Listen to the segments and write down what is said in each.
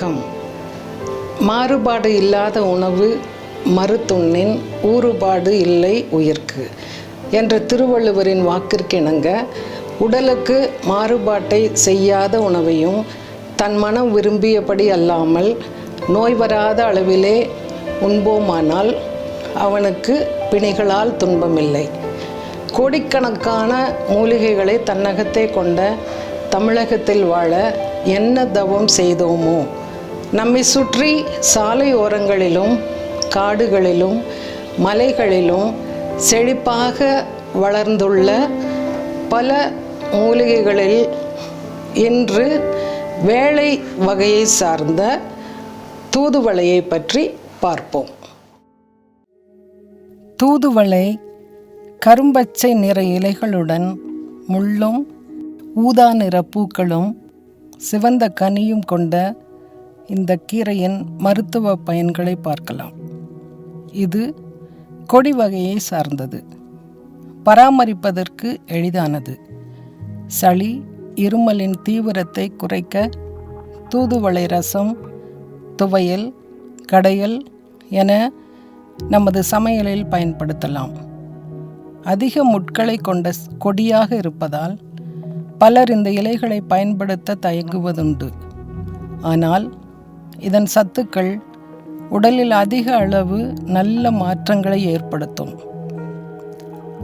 வணக்கம். மாறுபாடு இல்லாத உணவு மறுத்துண்ணின் ஊறுபாடு இல்லை உயிர்க்கு என்ற திருவள்ளுவரின் வாக்கிற்கிணங்க உடலுக்கு மாறுபாட்டை செய்யாத உணவையும் தன் மனம் விரும்பியபடி அல்லாமல் நோய் வராத அளவிலே உண்போமானால் அவனுக்கு பிணிகளால் துன்பமில்லை. கோடிக்கணக்கான மூலிகைகளை தன்னகத்தே கொண்ட தமிழகத்தில் வாழ என்ன தவம் செய்தோமோ. நம்மை சுற்றி சாலை ஓரங்களிலும் காடுகளிலும் மலைகளிலும் செழிப்பாக வளர்ந்துள்ள பல மூலிகைகளில் இன்று வேலை வகையை சார்ந்த தூதுவளையை பற்றி பார்ப்போம். தூதுவளை கரும்பச்சை நிற இலைகளுடன் முள்ளும் ஊதா நிற பூக்களும் சிவந்த கனியும் கொண்ட இந்த கீரையின் மருத்துவ பயன்களை பார்க்கலாம். இது கொடி வகையை சார்ந்தது. பராமரிப்பதற்கு எளிதானது. சளி இருமலின் தீவிரத்தை குறைக்க தூதுவளை ரசம், துவையல், கடையல் என நமது சமையலில் பயன்படுத்தலாம். அதிக முட்களை கொண்ட கொடியாக இருப்பதால் பலர் இந்த இலைகளை பயன்படுத்த தயங்குவதுண்டு. ஆனால் இதன் சத்துக்கள் உடலில் அதிக அளவு நல்ல மாற்றங்களை ஏற்படுத்தும்.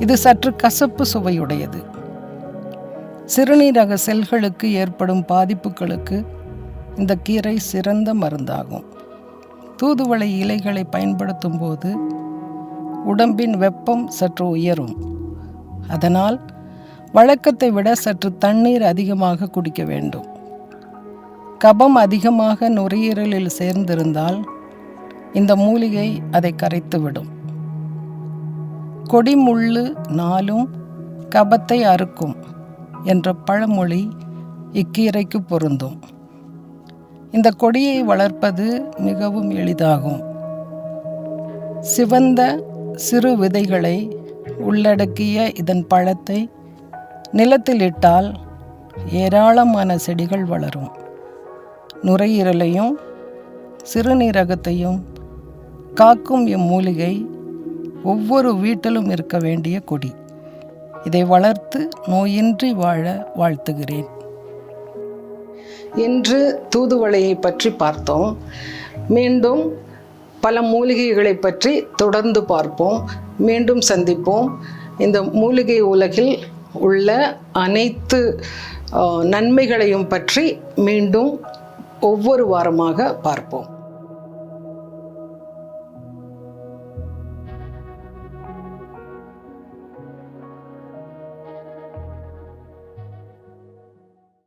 இது சற்று கசப்பு சுவையுடையது. சிறுநீரக செல்களுக்கு ஏற்படும் பாதிப்புகளுக்கு இந்த கீரை சிறந்த மருந்தாகும். தூதுவளை இலைகளை பயன்படுத்தும் போது உடம்பின் வெப்பம் சற்று உயரும். அதனால் வழக்கத்தை விட சற்று தண்ணீர் அதிகமாக குடிக்க வேண்டும். கபம் அதிகமாக நுரையீரலில் சேர்ந்திருந்தால் இந்த மூலிகை அதை கரைத்துவிடும். கொடிமுள்ளு நாளும் கபத்தை அறுக்கும் என்ற பழமொழி இக்கீரைக்கு பொருந்தும். இந்த கொடியை வளர்ப்பது மிகவும் எளிதாகும். சிவந்த சிறு விதைகளை உள்ளடக்கிய இதன் பழத்தை நிலத்தில் இட்டால் ஏராளமான செடிகள் வளரும். நுரையீரலையும் சிறுநீரகத்தையும் காக்கும் இம்மூலிகை ஒவ்வொரு வீட்டிலும் இருக்க வேண்டிய கொடி. இதை வளர்த்து நோயின்றி வாழ வாழ்த்துகிறேன். இன்று தூதுவளையை பற்றி பார்த்தோம். மீண்டும் பல மூலிகைகளை பற்றி தொடர்ந்து பார்ப்போம். மீண்டும் சந்திப்போம். இந்த மூலிகை உலகில் உள்ள அனைத்து நன்மைகளையும் பற்றி மீண்டும் ஒவ்வொரு வாரமாக பார்ப்போம்.